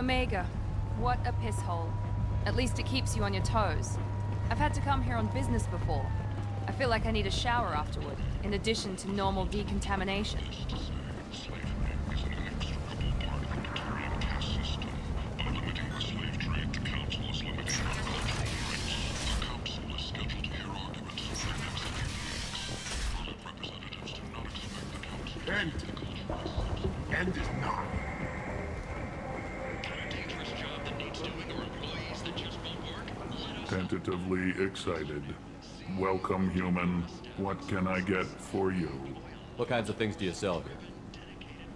Omega, what a piss hole. At least it keeps you on your toes. I've had to come here on business before. I feel like I need a shower afterward, in addition to normal decontamination. End is not. Tentatively excited. Welcome, human. What can I get for you? What kinds of things do you sell here?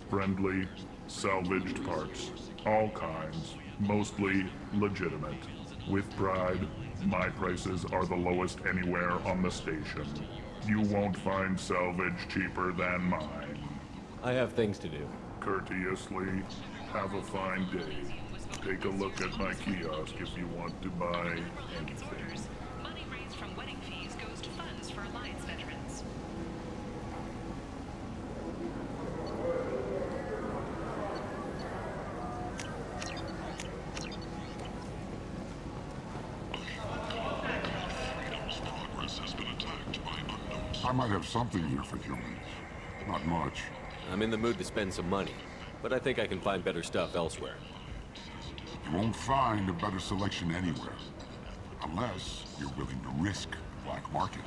Friendly, salvaged parts. All kinds. Mostly legitimate. With pride, my prices are the lowest anywhere on the station. You won't find salvage cheaper than mine. I have things to do. Courteously, have a fine day. Take a look at my kiosk if you want to buy anything. Money raised from wedding fees goes to funds for Alliance veterans. I might have something here for humans. Not much. I'm in the mood to spend some money, but I think I can find better stuff elsewhere. You won't find a better selection anywhere. Unless you're willing to risk the black market.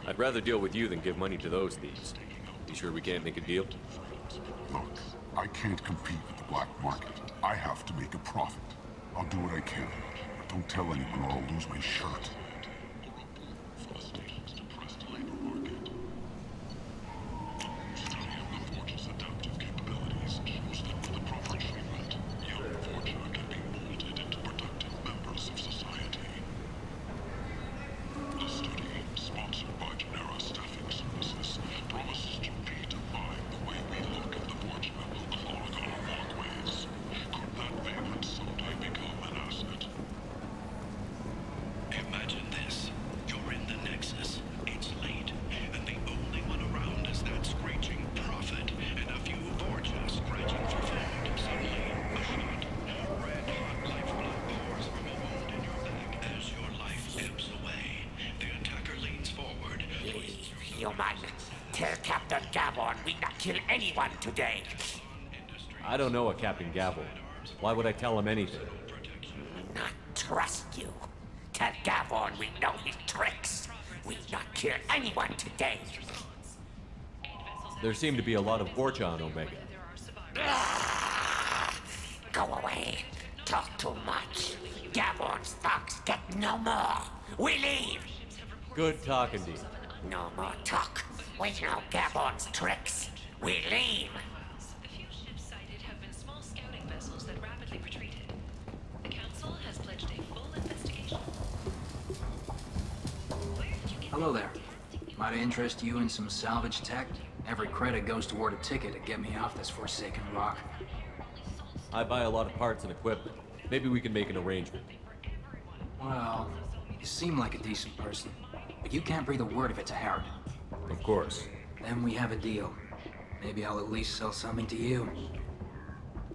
I'd rather deal with you than give money to those thieves. You sure we can't make a deal? Look, I can't compete with the black market. I have to make a profit. I'll do what I can, but don't tell anyone or I'll lose my shirt. Human, tell Captain Gavon we not kill anyone today. I don't know a Captain Gavel. Why would I tell him anything? Not trust you. Tell Gavon we know his tricks. We not kill anyone today. There seem to be a lot of Borgia on Omega. Go away. Talk too much. Gavon's thugs get no more. We leave. Good talking to you. No more talk. We know Gabon's tricks. We leave. The few ships sighted have been small scouting vessels that rapidly retreated. The Council has pledged a full investigation. Hello there. Might I interest you in some salvage tech? Every credit goes toward a ticket to get me off this forsaken rock. I buy a lot of parts and equipment. Maybe we can make an arrangement. Well, you seem like a decent person, but you can't breathe a word of it to Harrod. Of course. Then we have a deal. Maybe I'll at least sell something to you.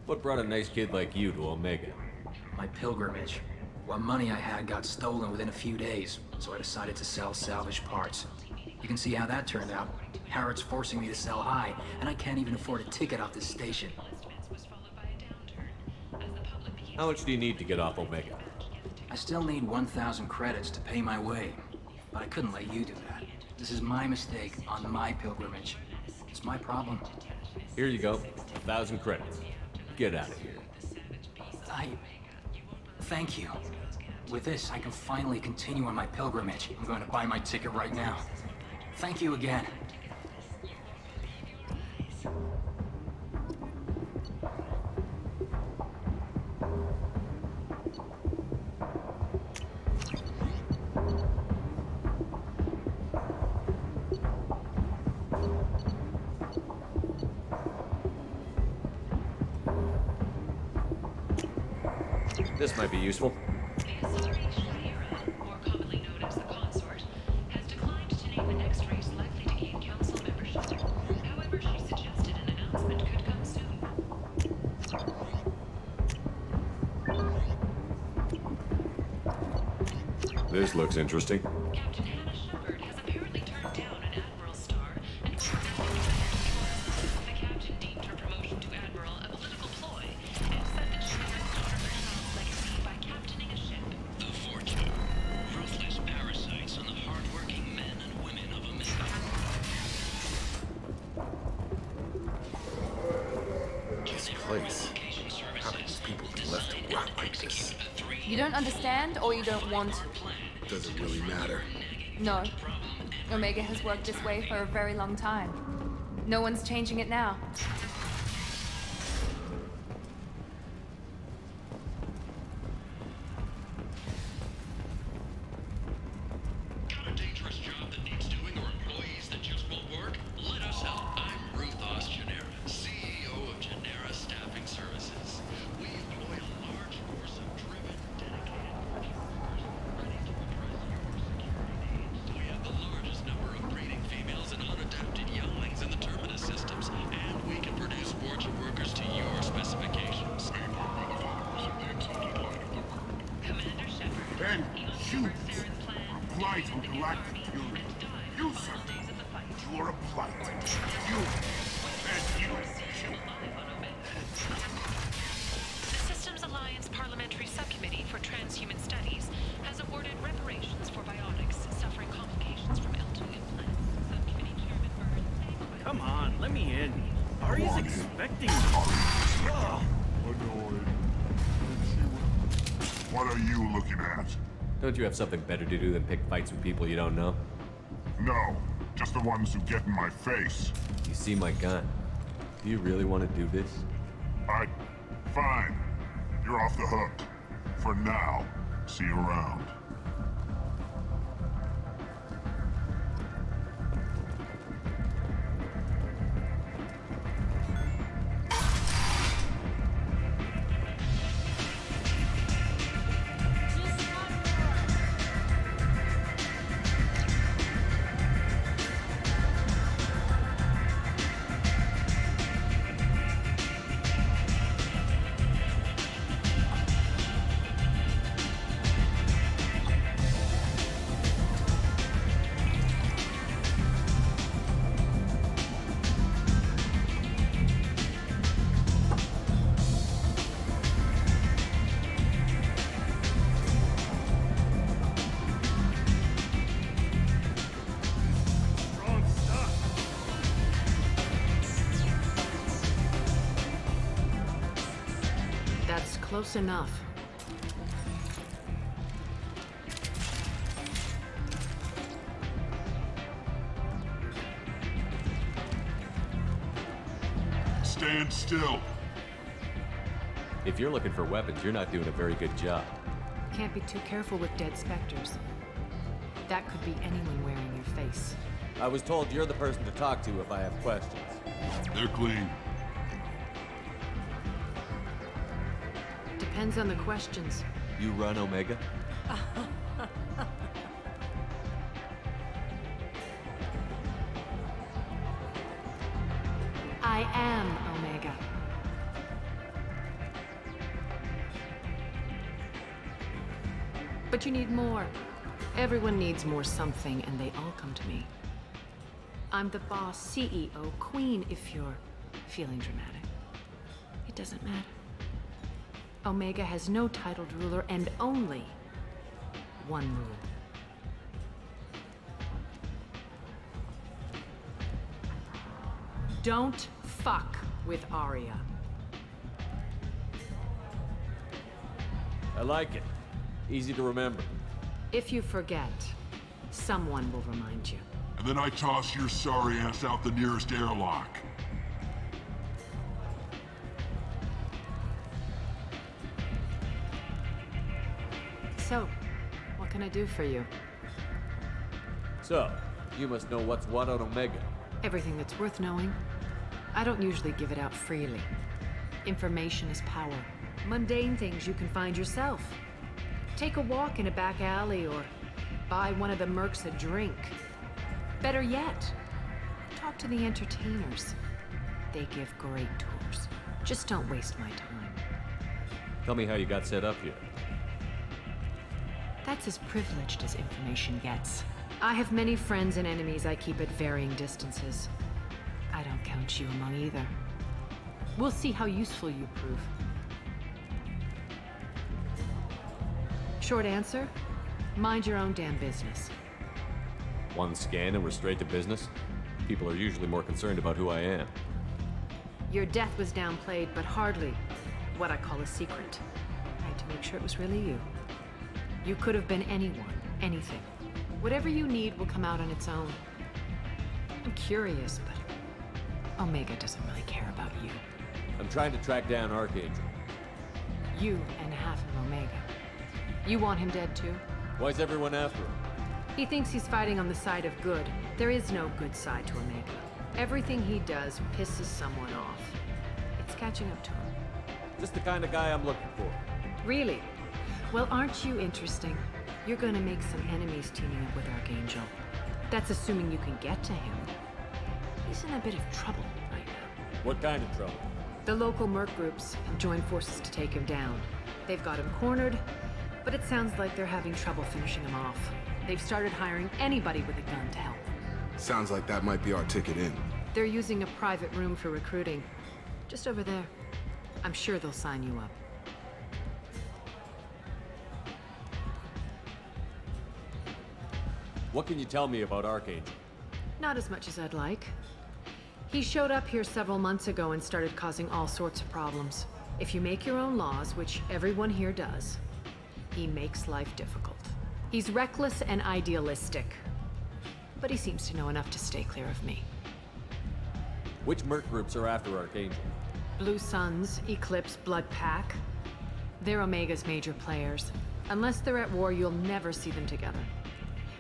What brought a nice kid like you to Omega? My pilgrimage. What money I had got stolen within a few days, so I decided to sell salvage parts. You can see how that turned out. Harrod's forcing me to sell high, and I can't even afford a ticket off this station. How much do you need to get off Omega? I still need 1,000 credits to pay my way, but I couldn't let you do that. This is my mistake on my pilgrimage. It's my problem. Here you go. 1,000 credits. Get out of here. Thank you. With this, I can finally continue on my pilgrimage. I'm going to buy my ticket right now. Thank you again. This might be useful. The Aria, more commonly known as the Consort, has declined to name the next race likely to gain council membership. However, she suggested an announcement could come soon. This looks interesting. Captain Hannah Shepard has apparently turned down an Admiral's star and the captain deemed her promotion to Admiral a political ploy and said that she would honor her child's legacy by captaining a ship. The fortune. Ruthless parasites on the hard-working men and women of Omega. This place. How did these people be left to rot like this? You don't understand, or you don't want to? Doesn't really matter. No. Omega has worked this way for a very long time. No one's changing it now. Got a dangerous job that needs doing or employees that just won't work? Let us help. I'm Ruth Genera, CEO of Genera Staffing Services. We employ a large force of driven, dedicated working workers ready to address your security needs. We have the largest number of breeding females and unadapted younglings in the Terminus systems, and we can produce fortune workers to your specifications. They are by the followers of the exalted light of the world. Commander Shepard, Then shoot! Saren's plan A blight on galactic fury. You, sir! days of the fight. You are a blight. You! And you! Shoot! The Systems Alliance Parliamentary Subcommittee for Transhuman Studies has awarded reparations for biotics suffering complications from L2 implants. Subcommittee Chairman Burns. Come on, let me in. Aria's expecting me. Annoyed. What are you looking at? Don't you have something better to do than pick fights with people you don't know? No, just the ones who get in my face. You see my gun. Do you really want to do this? Fine. You're off the hook. For now. See you around. Wrong stuff. That's close enough. Stand still. If you're looking for weapons, you're not doing a very good job. Can't be too careful with dead specters. That could be anyone wearing your face. I was told you're the person to talk to if I have questions. They're clean. Depends on the questions. You run Omega? I am Omega. But you need more. Everyone needs more something, and they all come to me. I'm the boss, CEO, queen, if you're feeling dramatic. It doesn't matter. Omega has no titled ruler and only one rule. Don't fuck with Aria. I like it. Easy to remember. If you forget, someone will remind you. And then I toss your sorry ass out the nearest airlock. So, what can I do for you? So, you must know what's what on Omega. Everything that's worth knowing. I don't usually give it out freely. Information is power. Mundane things you can find yourself. Take a walk in a back alley or buy one of the mercs a drink. Better yet, talk to the entertainers. They give great tours. Just don't waste my time. Tell me how you got set up here. That's as privileged as information gets. I have many friends and enemies I keep at varying distances. I don't count you among either. We'll see how useful you prove. Short answer, mind your own damn business. One scan and we're straight to business? People are usually more concerned about who I am. Your death was downplayed, but hardly what I call a secret. I had to make sure it was really you. You could have been anyone, anything. Whatever you need will come out on its own. I'm curious, but Omega doesn't really care about you. I'm trying to track down Archangel. You and half of Omega. You want him dead too? Why's everyone after him? He thinks he's fighting on the side of good. There is no good side to Omega. Everything he does pisses someone off. It's catching up to him. Just the kind of guy I'm looking for. Really? Well, aren't you interesting? You're gonna make some enemies teaming up with Archangel. That's assuming you can get to him. He's in a bit of trouble right now. What kind of trouble? The local merc groups have joined forces to take him down. They've got him cornered, but it sounds like they're having trouble finishing him off. They've started hiring anybody with a gun to help them. Sounds like that might be our ticket in. They're using a private room for recruiting. Just over there. I'm sure they'll sign you up. What can you tell me about Archangel? Not as much as I'd like. He showed up here several months ago and started causing all sorts of problems. If you make your own laws, which everyone here does, he makes life difficult. He's reckless and idealistic. But he seems to know enough to stay clear of me. Which merc groups are after Archangel? Blue Suns, Eclipse, Blood Pack. They're Omega's major players. Unless they're at war, you'll never see them together.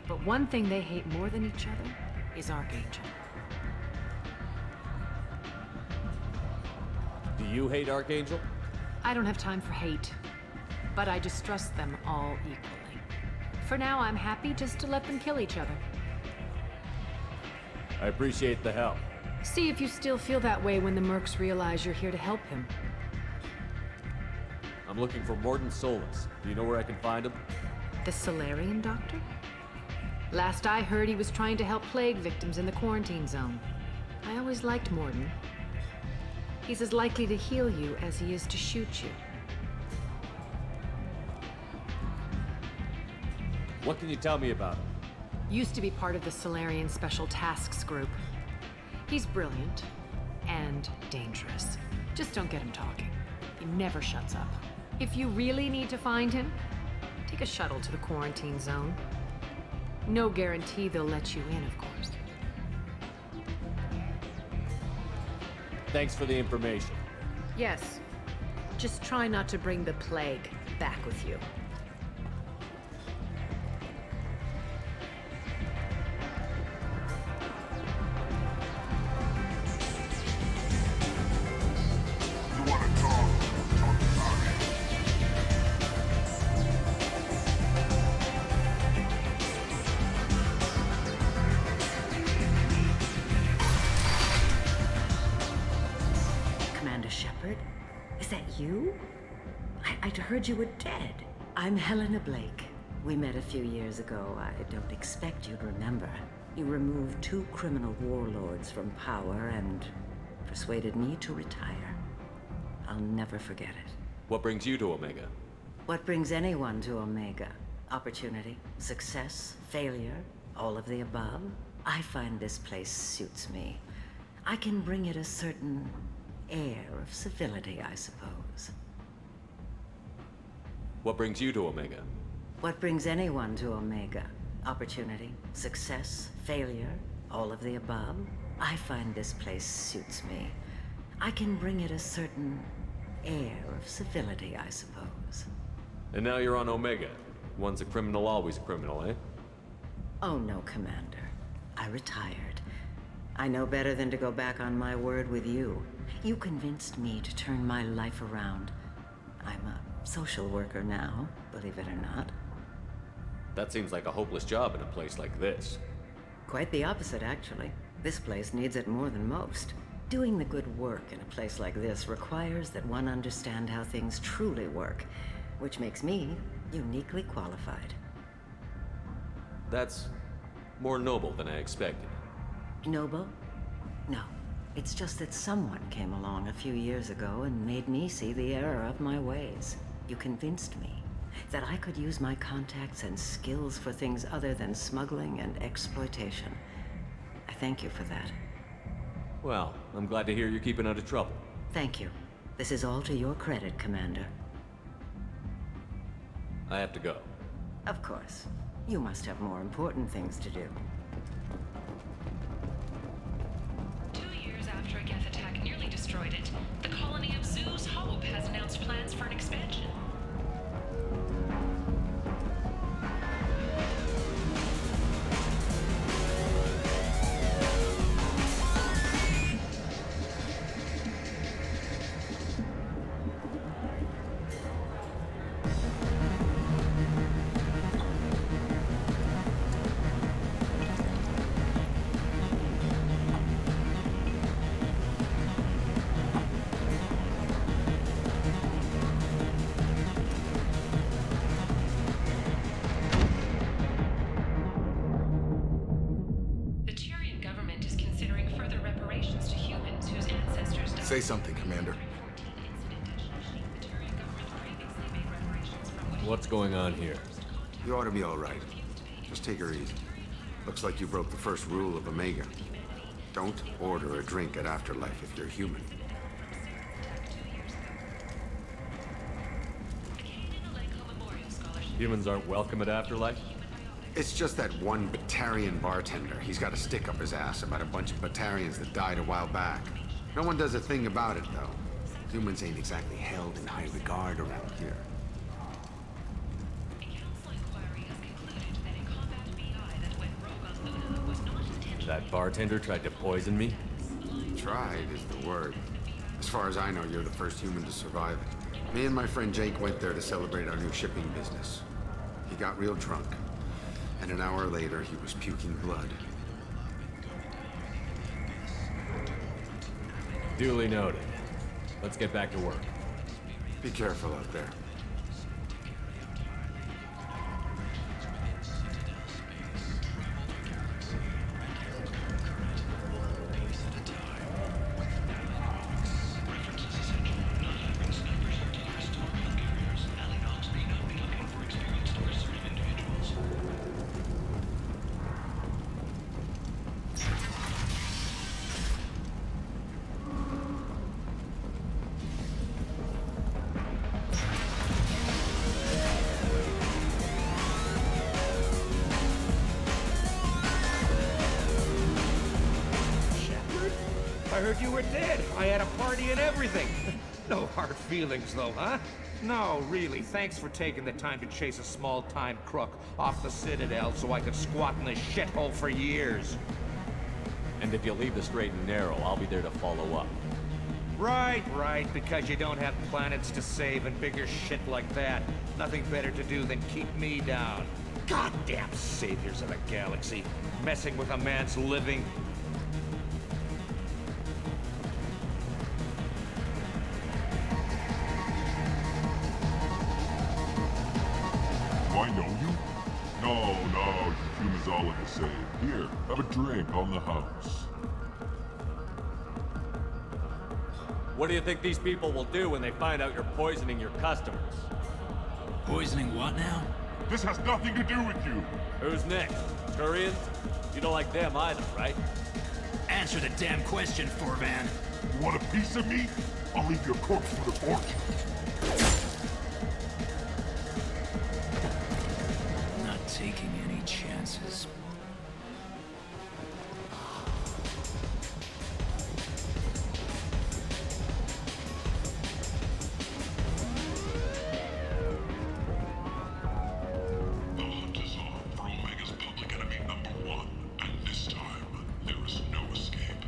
But one thing they hate more than each other is Archangel. Do you hate Archangel? I don't have time for hate, but I distrust them all equally. For now, I'm happy just to let them kill each other. I appreciate the help. See if you still feel that way when the mercs realize you're here to help him. I'm looking for Morden Solus. Do you know where I can find him? The Solarian doctor? Last I heard, he was trying to help plague victims in the quarantine zone. I always liked Morden. He's as likely to heal you as he is to shoot you. What can you tell me about him? Used to be part of the Solarian Special Tasks Group. He's brilliant and dangerous. Just don't get him talking. He never shuts up. If you really need to find him, take a shuttle to the quarantine zone. No guarantee they'll let you in, of course. Thanks for the information. Yes. Just try not to bring the plague back with you. You wanna talk? Talk to Aria. Commander Shepard? Is that you? I'd heard you were dead. I'm Helena Blake. We met a few years ago. I don't expect you'd remember. You removed 2 criminal warlords from power and persuaded me to retire. I'll never forget it. What brings you to Omega? What brings anyone to Omega? Opportunity, success, failure, all of the above? I find this place suits me. I can bring it a certain air of civility, I suppose. What brings you to Omega? What brings anyone to Omega? Opportunity, success, failure, all of the above? I find this place suits me. I can bring it a certain air of civility, I suppose. And now you're on Omega. Once a criminal, always a criminal, eh? Oh no, Commander. I retired. I know better than to go back on my word with you. You convinced me to turn my life around. I'm a social worker now, believe it or not. That seems like a hopeless job in a place like this. Quite the opposite, actually. This place needs it more than most. Doing the good work in a place like this requires that one understand how things truly work, which makes me uniquely qualified. That's more noble than I expected. Noble? No. It's just that someone came along a few years ago and made me see the error of my ways. You convinced me that I could use my contacts and skills for things other than smuggling and exploitation. I thank you for that. Well, I'm glad to hear you're keeping out of trouble. Thank you. This is all to your credit, Commander. I have to go. Of course. You must have more important things to do. 2 years after a Geth attack nearly destroyed it, the colony of Zeus Hope has announced plans for an expansion. Say something, Commander. What's going on here? You ought to be all right. Just take her easy. Looks like you broke the first rule of Omega. Don't order a drink at Afterlife if you're human. Humans aren't welcome at Afterlife? It's just that one Batarian bartender. He's got a stick up his ass about a bunch of Batarians that died a while back. No one does a thing about it, though. Humans ain't exactly held in high regard around here. That bartender tried to poison me? Tried is the word. As far as I know, you're the first human to survive it. Me and my friend Jake went there to celebrate our new shipping business. He got real drunk, and an hour later, he was puking blood. Duly noted. Let's get back to work. Be careful out there. I heard you were dead. I had a party and everything. No hard feelings, though, huh? No, really. Thanks for taking the time to chase a small-time crook off the Citadel so I could squat in this shithole for years. And if you leave the straight and narrow, I'll be there to follow up. Right, because you don't have planets to save and bigger shit like that. Nothing better to do than keep me down. Goddamn saviors of the galaxy. Messing with a man's living. Do I know you? No, humans all look the same. Here, have a drink on the house. What do you think these people will do when they find out you're poisoning your customers? Poisoning what now? This has nothing to do with you. Who's next? Turians? You don't like them either, right? Answer the damn question, Forvan. You want a piece of me? I'll leave your corpse for the fortune. Not taking any chances. The hunt is on for Omega's public enemy #1, and this time, there is no escape.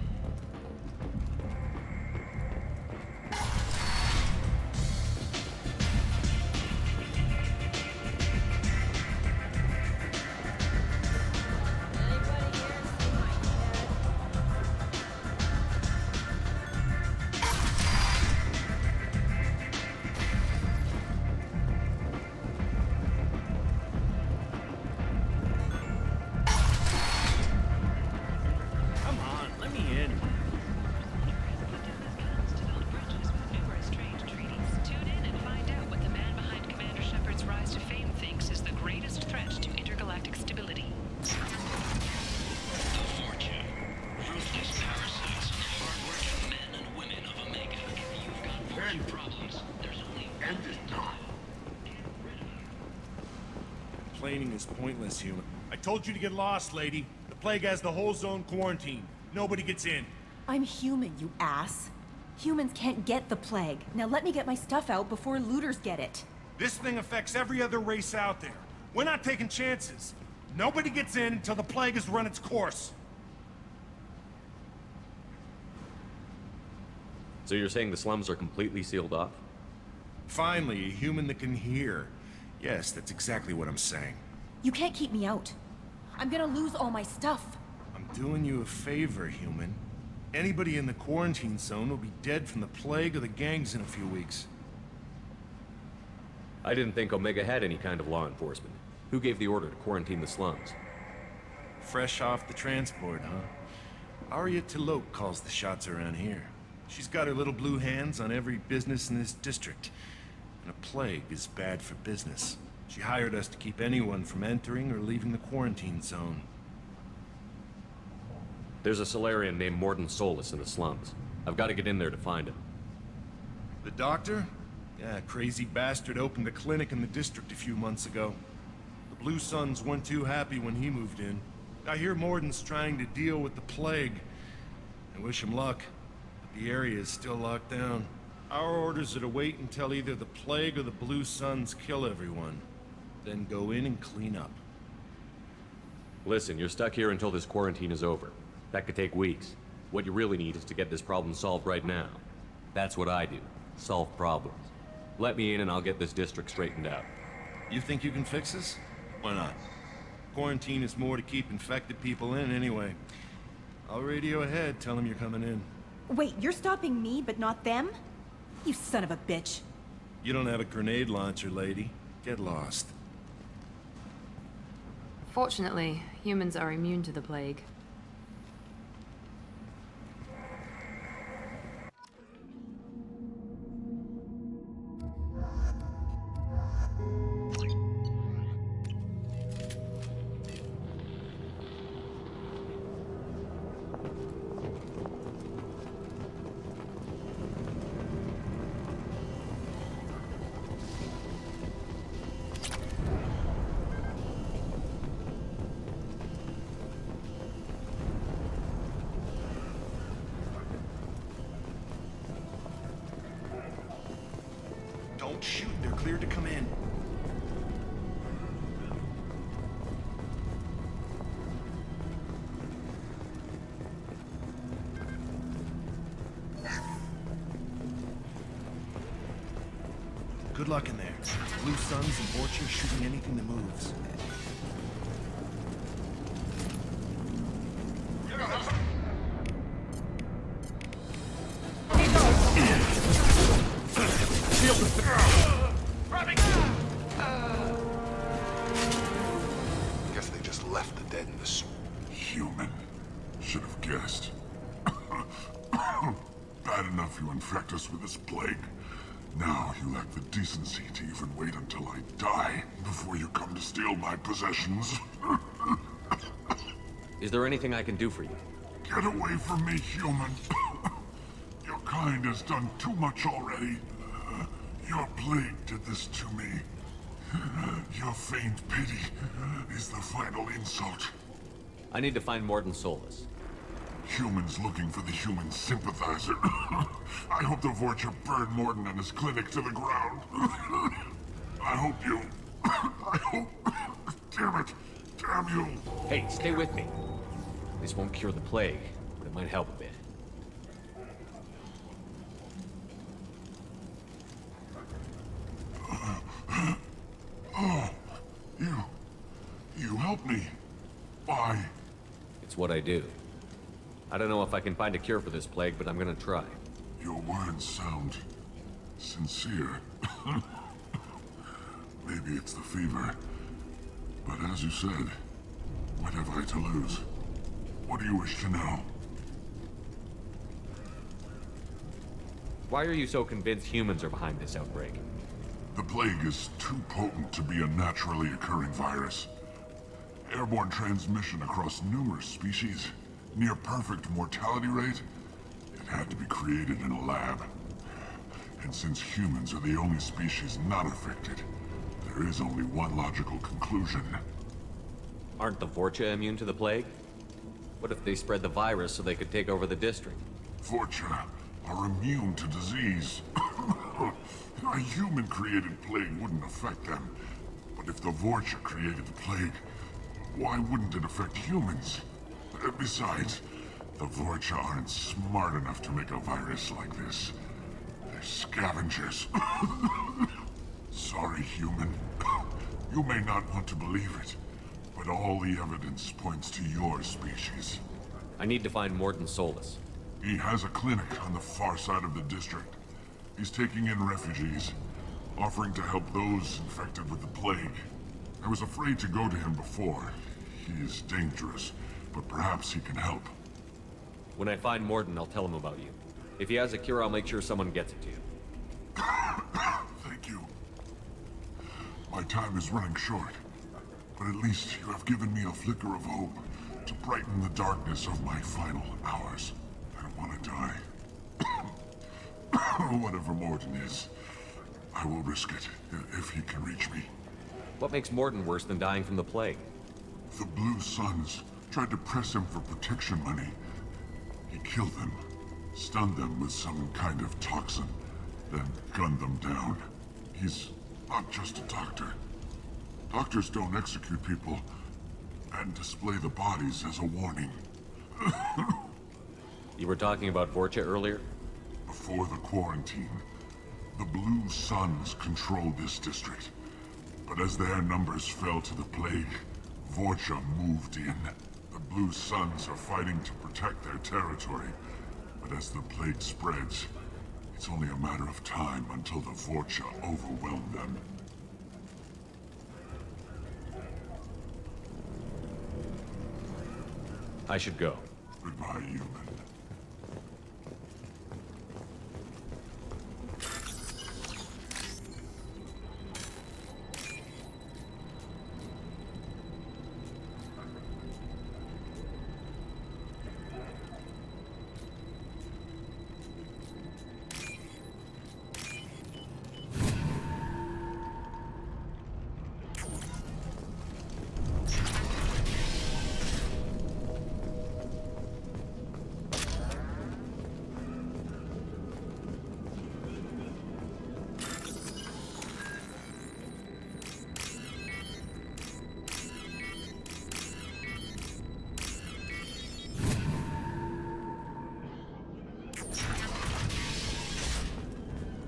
explaining is pointless, human. I told you to get lost, lady. The plague has the whole zone quarantined. Nobody gets in. I'm human, you ass. Humans can't get the plague. Now let me get my stuff out before looters get it. This thing affects every other race out there. We're not taking chances. Nobody gets in until the plague has run its course. So you're saying the slums are completely sealed off? Finally, a human that can hear. Yes, that's exactly what I'm saying. You can't keep me out. I'm gonna lose all my stuff. I'm doing you a favor, human. Anybody in the quarantine zone will be dead from the plague or the gangs in a few weeks. I didn't think Omega had any kind of law enforcement. Who gave the order to quarantine the slums? Fresh off the transport, huh? Aria calls the shots around here. She's got her little blue hands on every business in this district. And a plague is bad for business. She hired us to keep anyone from entering or leaving the quarantine zone. There's a Solarian named Morden Solus in the slums. I've got to get in there to find him. The doctor? Yeah, crazy bastard opened a clinic in the district a few months ago. The Blue Suns weren't too happy when he moved in. I hear Morden's trying to deal with the plague. I wish him luck. The area is still locked down. Our orders are to wait until either the plague or the Blue Suns kill everyone. Then go in and clean up. Listen, you're stuck here until this quarantine is over. That could take weeks. What you really need is to get this problem solved right now. That's what I do. Solve problems. Let me in and I'll get this district straightened out. You think you can fix this? Why not? Quarantine is more to keep infected people in anyway. I'll radio ahead, tell them you're coming in. Wait, you're stopping me, but not them? You son of a bitch. You don't have a grenade launcher, lady. Get lost. Fortunately, humans are immune to the plague. Don't shoot, they're cleared to come in. Good luck in there. Blue Suns and Orchard shooting anything that moves. Guess they just left the dead in the soup. Human. Should have guessed. Bad enough you infect us with this plague. Now you lack the decency to even wait until I die before you come to steal my possessions. Is there anything I can do for you? Get away from me, human. Your kind has done too much already. Your plague did this to me. Your faint pity is the final insult. I need to find Morden Solus. Humans looking for the human sympathizer. I hope the Vorcha burned Morden and his clinic to the ground. I hope you... I hope... Damn it. Damn you. Hey, stay with me. This won't cure the plague, but it might help a bit. Oh, you helped me. Why? It's what I do. I don't know if I can find a cure for this plague, but I'm gonna try. Your words sound sincere. Maybe it's the fever. But as you said, what have I to lose? What do you wish to know? Why are you so convinced humans are behind this outbreak? The plague is too potent to be a naturally occurring virus. Airborne transmission across numerous species, near perfect mortality rate. It had to be created in a lab. And since humans are the only species not affected, There is only one logical conclusion. Aren't the Vorcha immune to the plague? What if they spread the virus so they could take over the district? Vorcha are immune to disease. A human-created plague wouldn't affect them. But if the Vorcha created the plague, why wouldn't it affect humans? Besides, the Vorcha aren't smart enough to make a virus like this. They're scavengers. Sorry, human. You may not want to believe it, but all the evidence points to your species. I need to find Morden Solus. He has a clinic on the far side of the district. He's taking in refugees, offering to help those infected with the plague. I was afraid to go to him before. He is dangerous, but perhaps he can help. When I find Morden, I'll tell him about you. If he has a cure, I'll make sure someone gets it to you. Thank you. My time is running short, but at least you have given me a flicker of hope to brighten the darkness of my final hours. I don't want to die. Whatever Morden is, I will risk it if he can reach me. What makes Morden worse than dying from the plague? The Blue Suns tried to press him for protection money. He killed them, stunned them with some kind of toxin, then gunned them down. He's not just a doctor. Doctors don't execute people and display the bodies as a warning. You were talking about Vorcha earlier? Before the quarantine, the Blue Suns controlled this district. But as their numbers fell to the plague, Vorcha moved in. The Blue Suns are fighting to protect their territory. But as the plague spreads, it's only a matter of time until the Vorcha overwhelm them. I should go. Goodbye, human.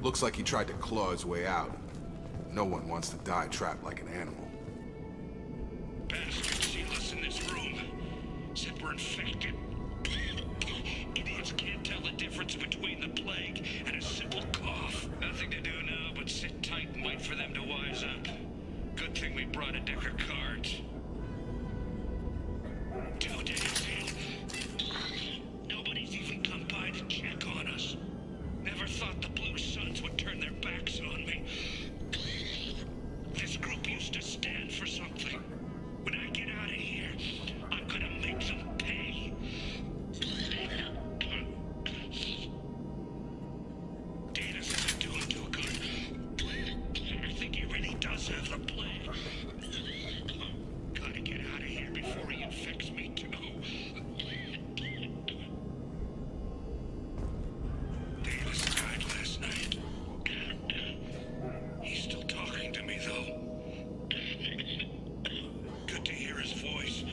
Looks like he tried to claw his way out. No one wants to die trapped like an animal. Bastards seal us in this room. Said we're infected. Idiots can't tell the difference between the plague and a simple cough. Nothing to do now but sit tight and wait for them to wise up. Good thing we brought a deck of cards. 2 days in. Nobody's even come by to check on us. Never thought the Blue Suns would turn their backs on me. This group used to stand for something. When I get out of here, I'm gonna make them pay. Data's isn't doing too good. I think he really does have the plague. Gotta get out of here before he infects me too. Davis died last night. He's still talking to me, though. Good to hear his voice.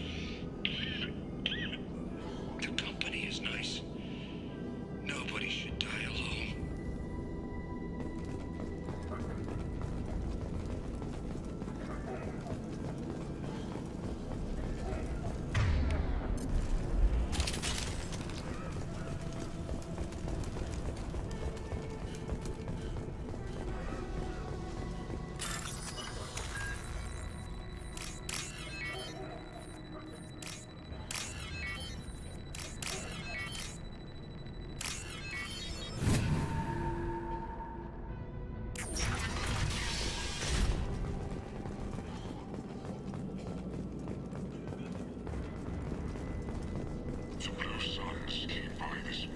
The company is nice. Nobody should die alone. The Blue Suns came by this